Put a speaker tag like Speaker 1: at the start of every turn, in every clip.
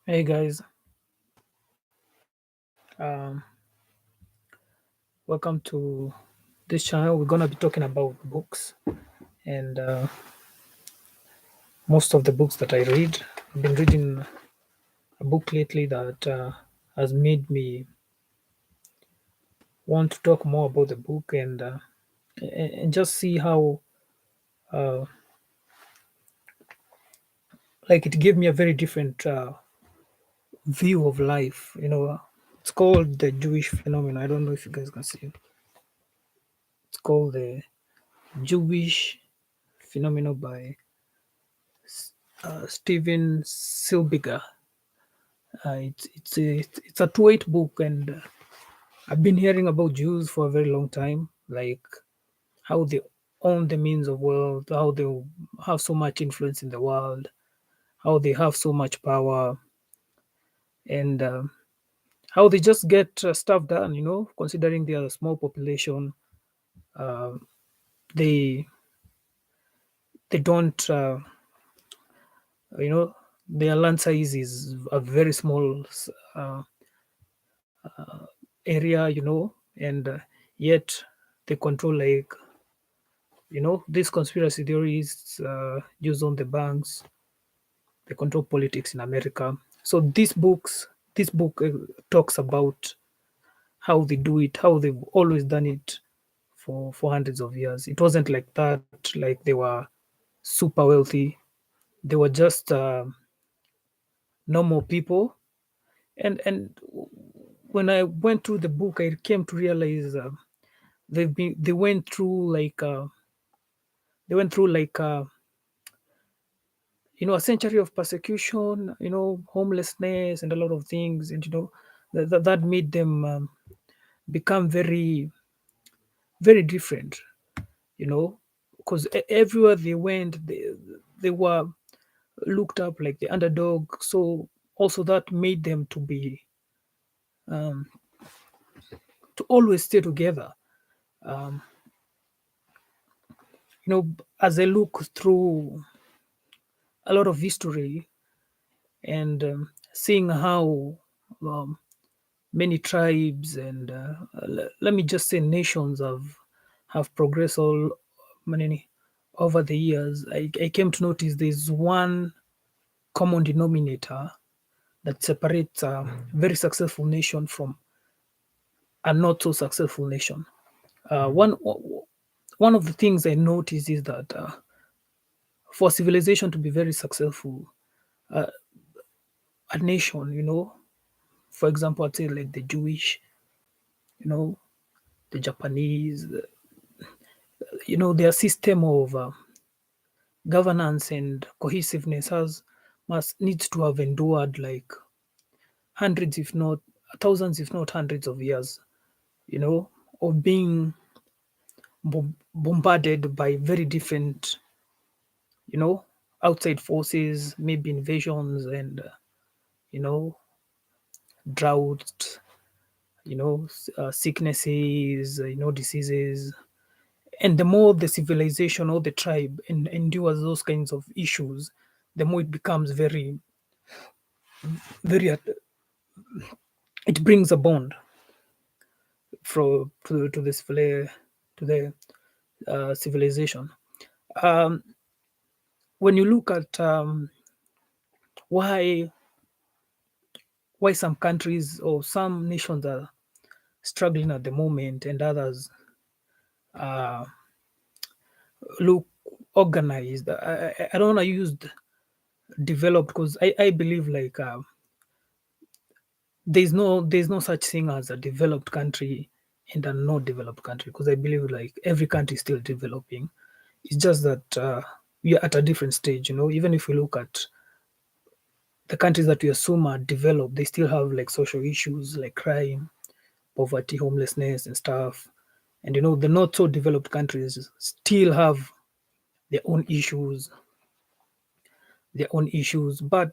Speaker 1: Hey guys, um, welcome to this channel. We're gonna be talking about books, and most of the books that I read. I've been reading a book lately that has made me want to talk more about the book and just see how uh, like it gave me a very different view of life. It's called the Jewish phenomenon. I don't know if you guys can see it. It's called the Jewish phenomenon by Steven Silbiger. It's a 2/8 book, and I've been hearing about Jews for a very long time, like how they own the means of wealth, how they have so much influence in the world, how they have so much power, and how they just get stuff done. Considering they are a small population, uh, they they don't, you know, their land size is a very small uh, area, and yet they control, like, these conspiracy theories use on the banks. They control politics in America. So this book talks about how they do it, how they've always done it for hundreds of years. It wasn't like that, like they were super wealthy. They were just normal people. And when I went through the book, I came to realize they went through like a century of persecution, homelessness and a lot of things, and that made them become very, very different, because everywhere they went, they were looked up like the underdog. So also that made them um, to always stay together. um, as I look through a lot of history, and seeing how um, many tribes and let me just say nations have progressed all many over the years. I came to notice there's one common denominator that separates a very successful nation from a not so successful nation. One of the things I noticed is that for civilization to be very successful, a nation, for example, I'd say like the Jewish, you know, the Japanese, their system of governance and cohesiveness has must needs to have endured like hundreds, if not thousands, if not hundreds of years, of being bombarded by very different, you know, outside forces, maybe invasions and you know, droughts, sicknesses, diseases. And the more the civilization or the tribe endures those kinds of issues, the more it becomes very, very, it brings a bond to this to the civilization. Um, when you look at why some countries or some nations are struggling at the moment and others uh, look organized, I don't want to use developed, because I believe like there's no such thing as a developed country and a not developed country, because I believe like every country is still developing. It's just that we are at a different stage. Even if we look at the countries that we assume are developed, they still have like social issues like crime, poverty, homelessness, and stuff. And the not so developed countries still have their own issues, But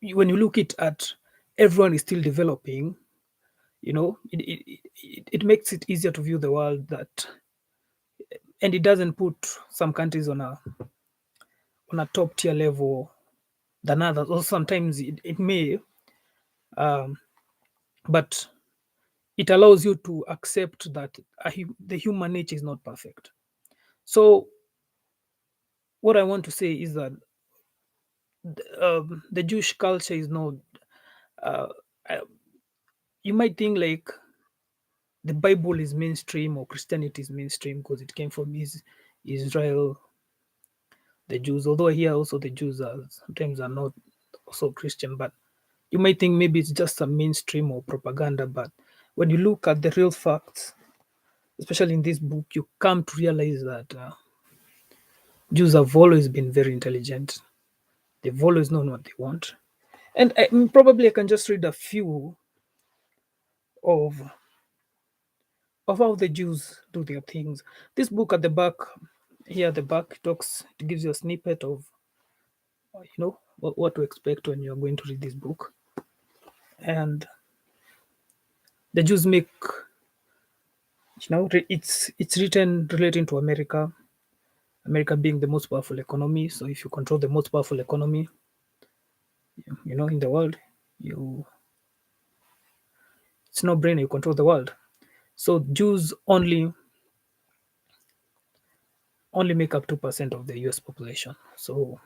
Speaker 1: when you look at everyone is still developing, it makes it easier to view the world, that, and it doesn't put some countries on a top tier level than others, or sometimes it may, um, but it allows you to accept that the human nature is not perfect. So what I want to say is that the Jewish culture is not. Uh, uh, you might think like the Bible is mainstream or Christianity is mainstream because it came from Israel, the Jews. Although here also the Jews are sometimes are not also Christian, but you might think maybe it's just a mainstream or propaganda. But when you look at the real facts, especially in this book, you come to realize that Jews have always been very intelligent. They've always known what they want. And probably I can just read a few of how the Jews do their things. This book at the back, here at the back, talks. It gives you a snippet of what to expect when you're going to read this book. And the Jews make it's written relating to America. America being the most powerful economy. So if you control the most powerful economy, in the world, you it's no brainer you control the world. So Jews only make up 2% of the US population. So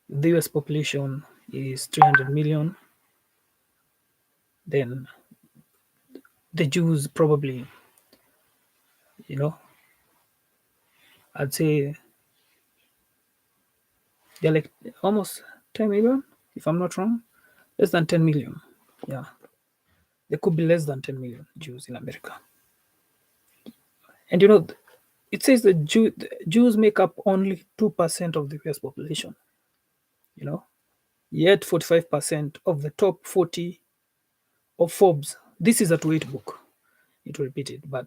Speaker 1: the US population is 300 million, then the Jews probably, you know, I'd say they're like almost 10 million, if I'm not wrong. Less than 10 million. Yeah. There could be less than 10 million Jews in America. And it says that Jews make up only 2% of the US population, you know, yet 45% of the top 40 of Forbes. This is a tweet book. It will repeat it, but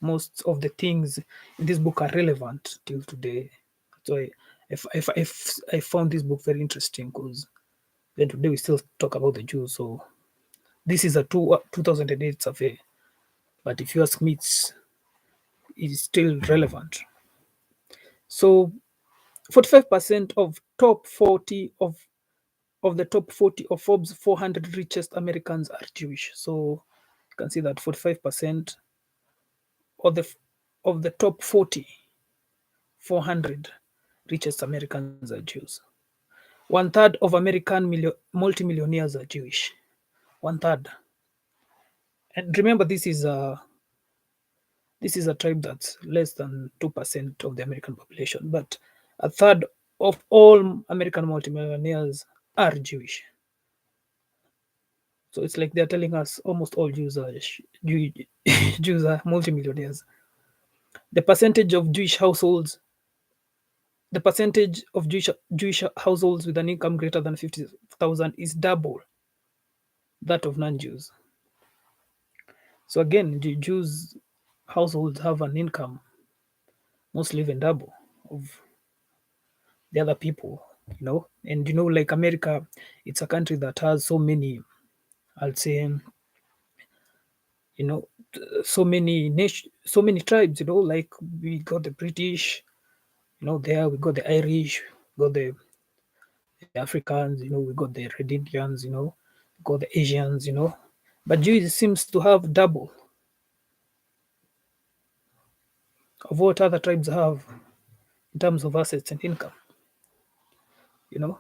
Speaker 1: most of the things in this book are relevant till today. So I found this book very interesting because then today we still talk about the Jews. So this is a 2008 survey, but if you ask me, it's still relevant. So 45% of top 40 of the top 40 of Forbes 400 richest Americans are Jewish. So you can see that 45% of the top 40 400 richest Americans are Jews. One third of American multimillionaires are Jewish. One third. And remember, this is a tribe that's less than 2% of the American population, but a third of all American multimillionaires are Jewish. So it's like they're telling us almost all Jews are Jews are multimillionaires. The percentage of Jewish households, the percentage of Jewish households with an income greater than 50,000 is double that of non-Jews. So again, Jews households have an income mostly even double of the other people, And like America, it's a country that has so many, I'll say, you know, so many tribes. Like we got the British, there we got the Irish, we got the Africans, we got the Red Indians, we got the Asians, But Jews seems to have double of what other tribes have in terms of assets and income. You know,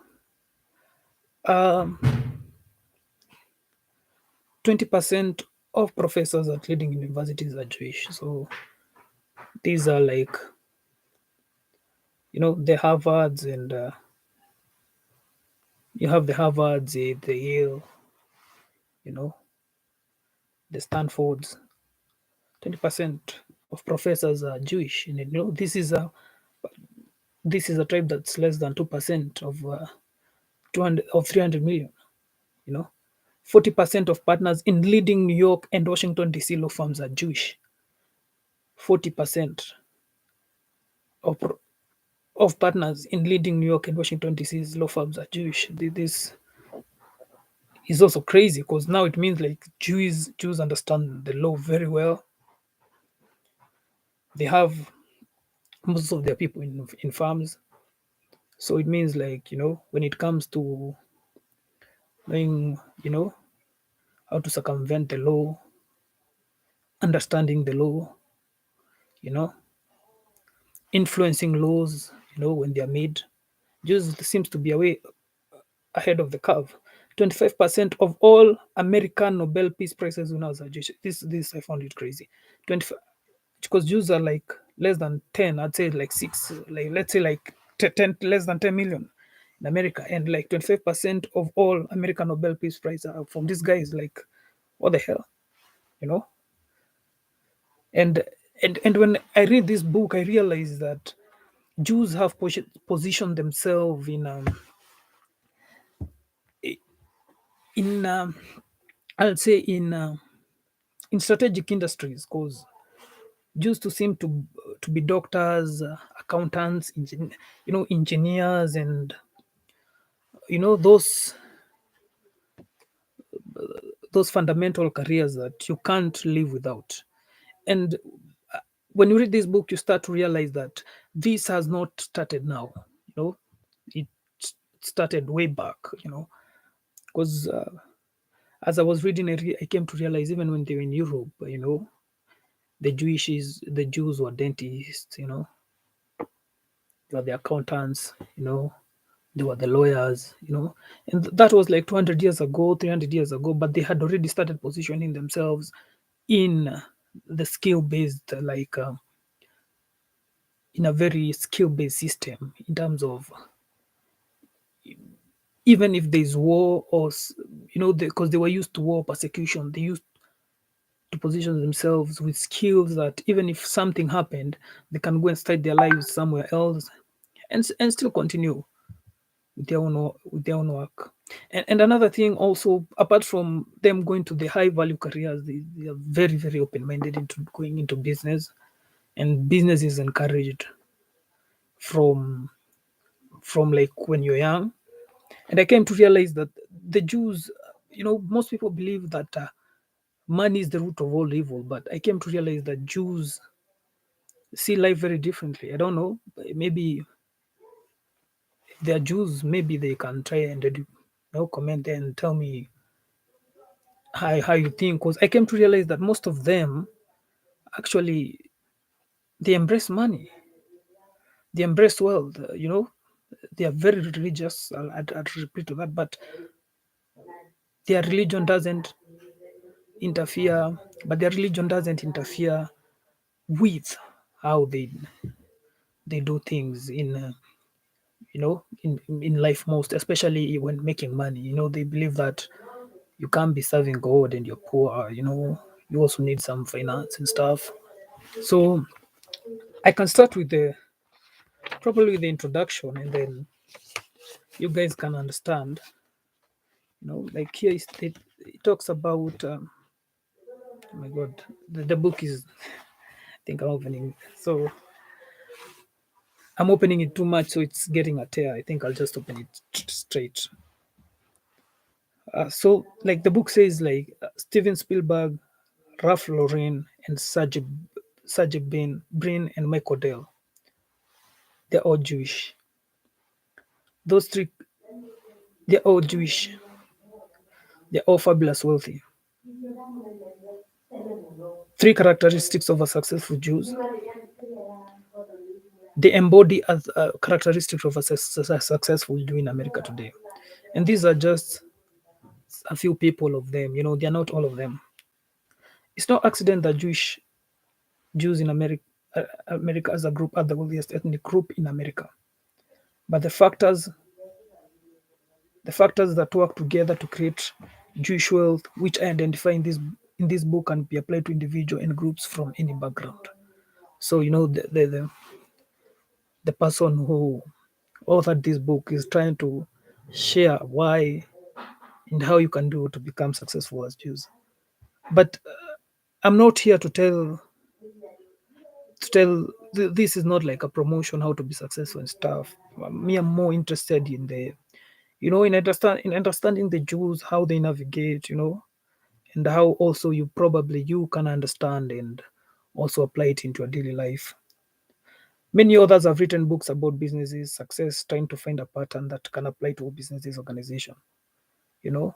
Speaker 1: um, 20% of professors at leading universities are Jewish. So these are like, the Harvards and you have the Harvards, the Yale, you know, the Stanfords. 20% of professors are Jewish, and this is a tribe that's less than 2% of 300 million. You know, 40% of partners in leading New York and Washington D.C. law firms are Jewish. 40% of partners in leading New York and Washington D.C. law firms are Jewish. This is also crazy because now it means like Jews understand the law very well. They have most of their people in farms. So it means like, when it comes to knowing, how to circumvent the law, understanding the law, you know, influencing laws, when they are made, Jews seems to be away ahead of the curve. 25% of all American Nobel Peace Prizes winners are Jewish. This I found it crazy. 25, because Jews are like less than 10. I'd say like six. Like let's say like 10, less than 10 million in America, and like 25% of all American Nobel Peace Prize are from these guys. Like, what the hell, you know? And and when I read this book, I realize that Jews have positioned themselves in I'll say in strategic industries, because Jews to seem to be doctors, accountants, engineers, and those fundamental careers that you can't live without. And when you read this book, you start to realize that this has not started now. It started way back. Because as I was reading, I came to realize even when they were in Europe, the Jews were dentists. They were the accountants. They were the lawyers. And that was like 200 years ago, 300 years ago. But they had already started positioning themselves in the skill based, like in a very skill based system, in terms of, even if there's war, or because they were used to war persecution, they used to position themselves with skills that even if something happened, they can go and start their lives somewhere else, and still continue with their own work. And another thing also, apart from them going to the high value careers, they are very, very open minded into going into business, and business is encouraged from like when you're young. And I came to realize that the Jews, most people believe that money is the root of all evil, but I came to realize that Jews see life very differently. I don't know, maybe if they're Jews, maybe they can try and comment there and tell me how you think, because I came to realize that most of them actually, they embrace money, they embrace wealth. They are very religious. I'll repeat to that, but their religion doesn't interfere. But their religion doesn't interfere with how they do things in life, most especially when making money. They believe that you can't be serving God and you're poor. You also need some finance and stuff. So I can start with the probably with the introduction, and then you guys can understand. Like here it talks about. Oh my God, the book is. I think I'm opening. So I'm opening it too much, so it's getting a tear. I think I'll just open it straight. So, like the book says, like Steven Spielberg, Ralph Lauren, and Sergey Brin, and Michael Dell, they're all Jewish. Those three, they're all Jewish. They're all fabulous wealthy. Three characteristics of a successful Jews. They embody as characteristics of a successful Jew in America today. And these are just a few people of them. They're not all of them. It's no accident that Jews in America as a group are the wealthiest ethnic group in America. But the factors that work together to create Jewish wealth, which I identify in this book, can be applied to individual and groups from any background. So the person who authored this book is trying to share why and how you can do to become successful as Jews. But I'm not here to tell this is not like a promotion how to be successful and stuff. Me, I'm more interested in understanding the Jews, how they navigate, and how also you can understand and also apply it into your daily life. Many others have written books about businesses success, trying to find a pattern that can apply to businesses organization. You know,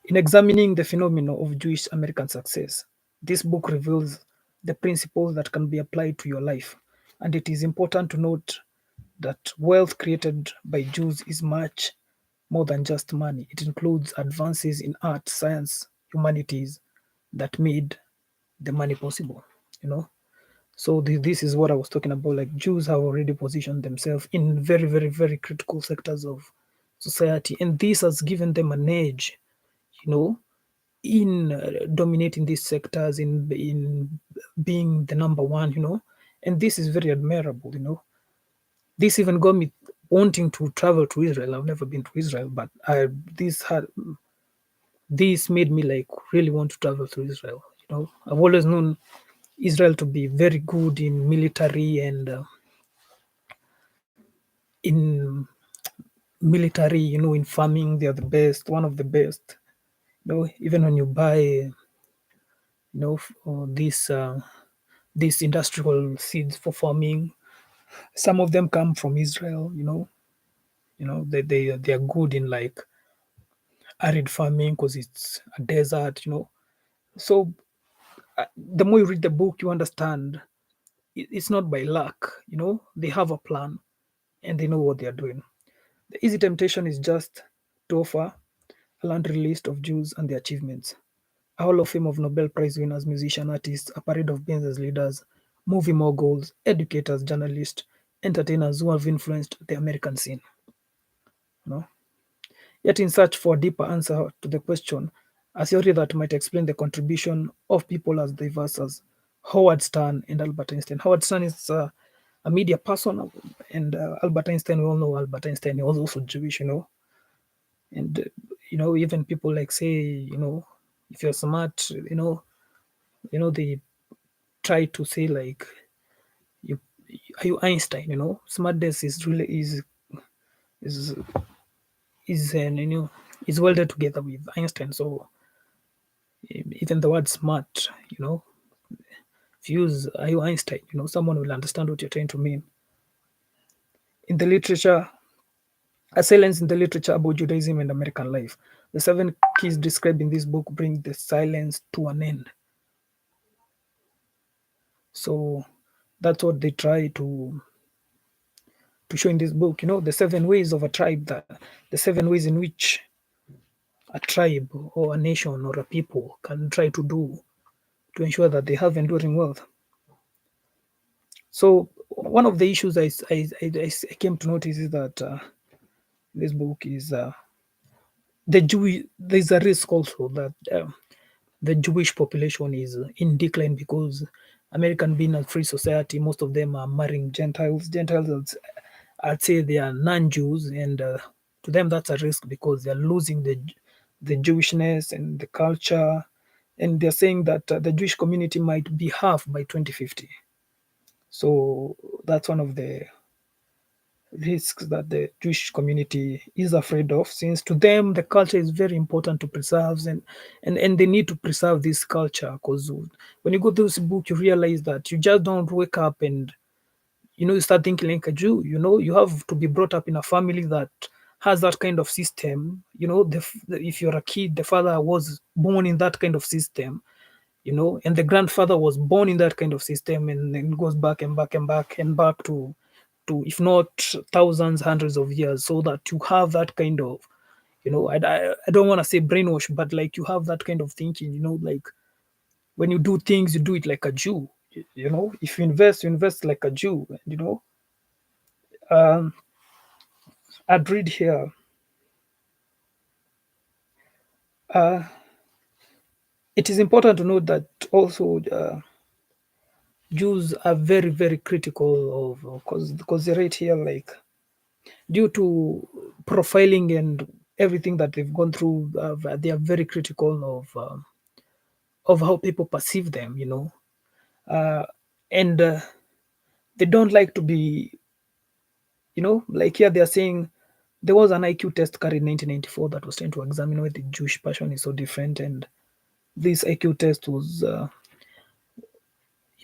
Speaker 1: in examining the phenomenon of Jewish American success, this book reveals the principles that can be applied to your life. And it is important to note that wealth created by Jews is much more than just money. It includes advances in art, science, humanities that made the money possible. You know, so this is what I was talking about. Like Jews have already positioned themselves in very, very, very critical sectors of society, and this has given them an edge. You know, in dominating these sectors, in being the number one. You know, and this is very admirable. You know, this even got me wanting to travel to Israel. I've never been to Israel, but this made me like really want to travel to Israel. You know, I've always known Israel to be very good in military and in military. You know, in farming, they are the best, one of the best. You know, even when you buy, these industrial seeds for farming, some of them come from Israel. They are good in like arid farming because it's a desert. So the more you read the book, you understand it's not by luck. They have a plan and they know what they are doing. The easy temptation is just to offer a laundry list of Jews and their achievements, a hall of fame of Nobel Prize winners, musicians, artists, a parade of business leaders, movie moguls, educators, journalists, entertainers who have influenced the American scene. You know? Yet, in search for a deeper answer to the question, a theory that might explain the contribution of people as diverse as Howard Stern and Albert Einstein. Howard Stern is a media person, and Albert Einstein, we all know Albert Einstein, he was also Jewish, and even people like say, if you're smart, they try to say like, you are you Einstein? Smartness is is is welded together with Einstein. So even the word smart, if you use are you Einstein, someone will understand what you're trying to mean. In the literature, a silence in the literature about Judaism and American life. The 7 keys described in this book bring the silence to an end. So that's what they try to show in this book. The 7 ways of a tribe, the 7 ways in which a tribe or a nation or a people can try to do to ensure that they have enduring wealth. So one of the issues I came to notice is that this book is there's a risk also that the Jewish population is in decline because American being a free society, most of them are marrying Gentiles. Gentiles, I'd say they are non-Jews, and to them that's a risk because they're losing the Jewishness and the culture, and they're saying that the Jewish community might be half by 2050. So that's one of the risks that the Jewish community is afraid of, since to them the culture is very important to preserve, and they need to preserve this culture because when you go through this book, you realize that you just don't wake up and you start thinking like a Jew. You have to be brought up in a family that has that kind of system. If you're a kid, the father was born in that kind of system, and the grandfather was born in that kind of system, and then goes back and back and back and back to if not thousands, hundreds of years, so that you have that kind of, I don't want to say brainwash, but like you have that kind of thinking, like when you do things, you do it like a Jew. If you invest like a Jew. Um, I'd read here. Uh, it is important to note that also Jews are very, very critical of, because they write here like, due to profiling and everything that they've gone through, they are very critical of how people perceive them, uh, and they don't like to be, like here they are saying there was an IQ test carried in 1994 that was trying to examine why the Jewish passion is so different, and this IQ test was,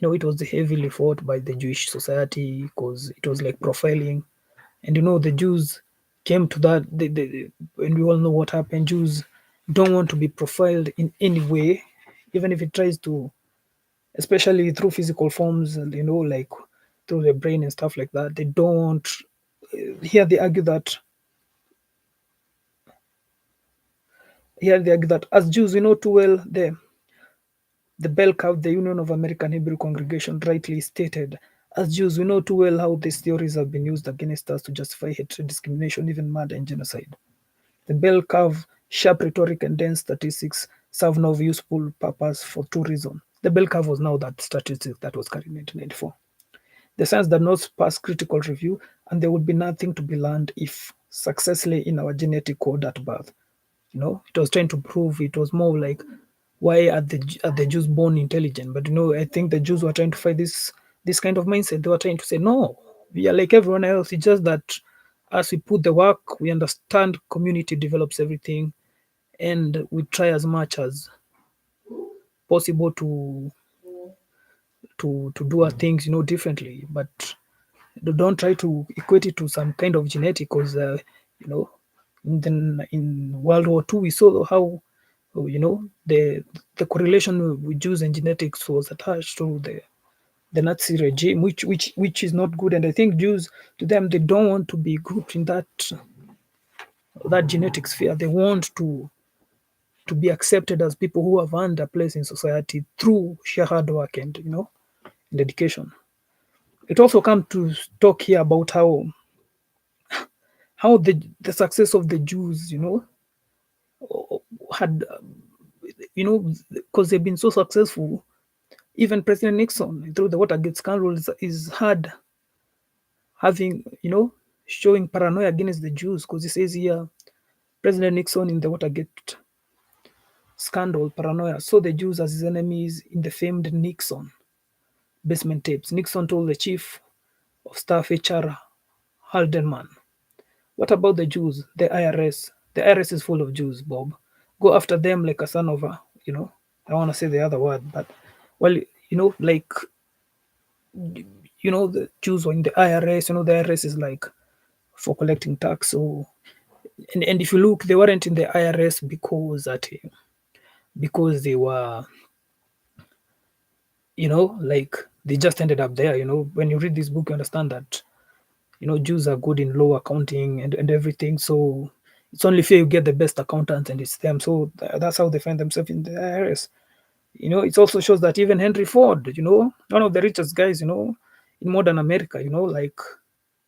Speaker 1: it was heavily fought by the Jewish society because it was like profiling. And the Jews came to that. And we all know what happened. Jews don't want to be profiled in any way, even if it tries to, especially through physical forms, like through the brain and stuff like that. They don't. Here they argue that as Jews, we know too well the bell curve, the Union of American Hebrew Congregation rightly stated, as Jews, we know too well how these theories have been used against us to justify hatred, discrimination, even murder and genocide. The bell curve, sharp rhetoric, and dense statistics serve no useful purpose for two reasons. The bell curve was now that statistic that was carried in 1994. The science did not pass critical review, and there would be nothing to be learned if success lay in our genetic code at birth. It was trying to prove, it was more like, why are the Jews born intelligent? But I think the Jews were trying to fight this kind of mindset. They were trying to say, no, we are like everyone else. It's just that as we put the work, we understand community develops everything, and we try as much as possible to do our things differently. But don't try to equate it to some kind of genetic, because you know in World War II we saw how the correlation with Jews and genetics was attached to the Nazi regime, which is not good. And I think Jews, to them, they don't want to be grouped in that genetic sphere. They want to be accepted as people who have earned a place in society through sheer hard work and dedication. It also comes to talk here about how the success of the Jews, had because they've been so successful. Even President Nixon, through the Watergate scandal, is had having showing paranoia against the Jews, because he says here, President Nixon in the Watergate scandal, paranoia, saw the Jews as his enemies in the famed Nixon basement tapes. Nixon told the chief of staff HR Haldeman, "What about the Jews? The IRS. The IRS is full of Jews, Bob. Go after them like a son of a, I want to say the other word, but well, like the Jews were in the IRS. The IRS is like for collecting tax. So, and if you look, they weren't in the IRS because they were, like they just ended up there. When you read this book, you understand that Jews are good in law, accounting, and everything. So it's only fair you get the best accountants, and it's them. So that's how they find themselves in the IRS. It also shows that even Henry Ford, one of the richest guys, in modern America, like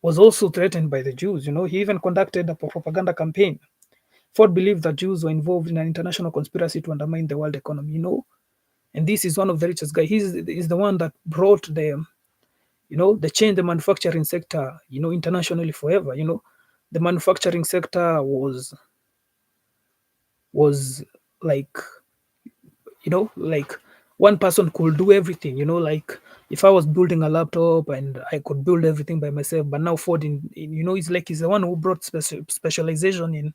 Speaker 1: was also threatened by the Jews. He even conducted a propaganda campaign. Ford believed that Jews were involved in an international conspiracy to undermine the world economy. And this is one of the richest guys. He's the one that brought the change the manufacturing sector, internationally forever. The manufacturing sector was like like one person could do everything. Like if I was building a laptop and I could build everything by myself, but now Ford it's like he's the one who brought specialization in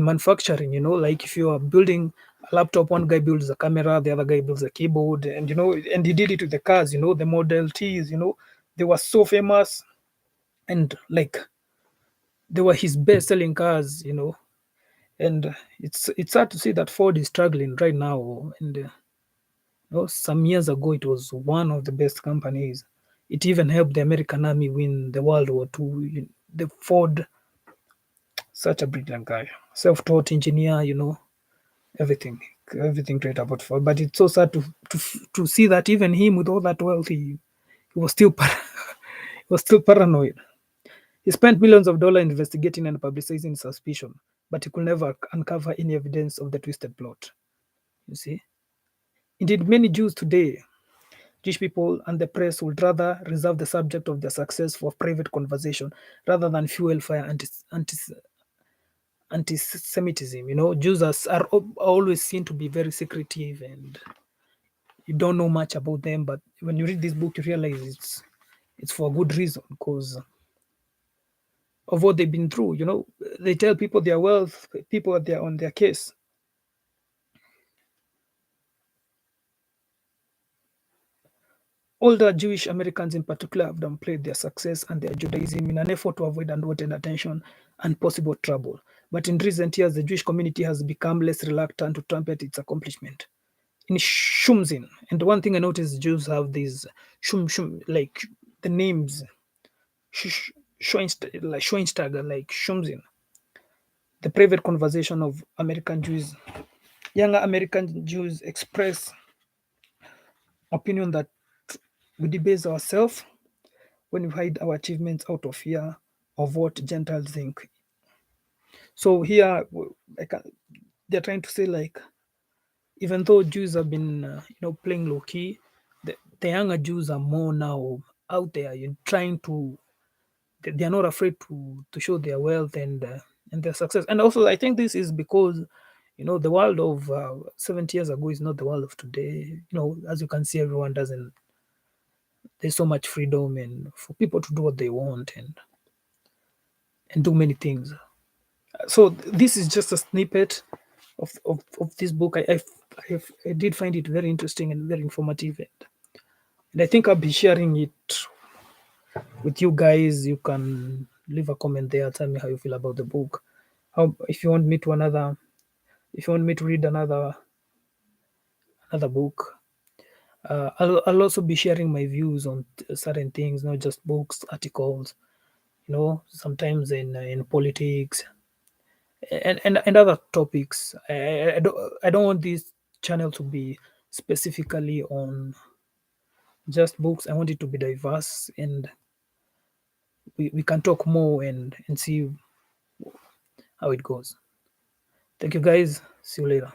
Speaker 1: manufacturing. Like if you are building a laptop, one guy builds a camera, the other guy builds a keyboard, and and he did it with the cars. The Model Ts. They were so famous, and like they were his best selling cars. And it's sad to see that Ford is struggling right now. And some years ago, it was one of the best companies. It even helped the American Army win the World War II. The Ford, such a brilliant guy, self-taught engineer. Everything great about Ford. But it's so sad to see that even him, with all that wealth, he was still he was still paranoid. He spent millions of dollars investigating and publicizing suspicion, but he could never uncover any evidence of the twisted plot. You see, indeed, many Jews today, Jewish people and the press, would rather reserve the subject of their success for private conversation rather than fuel fire anti-Semitism. Jews are always seen to be very secretive, and you don't know much about them. But when you read this book, you realize it's for a good reason, because of what they've been through. They tell people their wealth, people are there on their case. older Jewish Americans in particular have downplayed their success and their Judaism in an effort to avoid unwanted attention and possible trouble. But in recent years, the Jewish community has become less reluctant to trumpet its accomplishment. In Shumzin, and one thing I noticed, Jews have these like the names Schoensteiger, like Shumzin, the private conversation of American Jews. Younger American Jews express opinion that we debase ourselves when we hide our achievements out of fear of what Gentiles think. So here, they're trying to say like, even though Jews have been, playing low key, the younger Jews are more now out there, trying to. They are not afraid to show their wealth and their success. And also, I think this is because the world of 70 years ago is not the world of today. As you can see, everyone doesn't. There's so much freedom and for people to do what they want and do many things. So this is just a snippet of this book. I did find it very interesting and very informative, and I think I'll be sharing it with you guys. You can leave a comment there. Tell me how you feel about the book. How if you want me to read another book. I'll also be sharing my views on certain things, not just books, articles. Sometimes in politics and other topics. I don't want this channel to be specifically on just books. I want it to be diverse, and we can talk more and see how it goes. Thank you guys. See you later.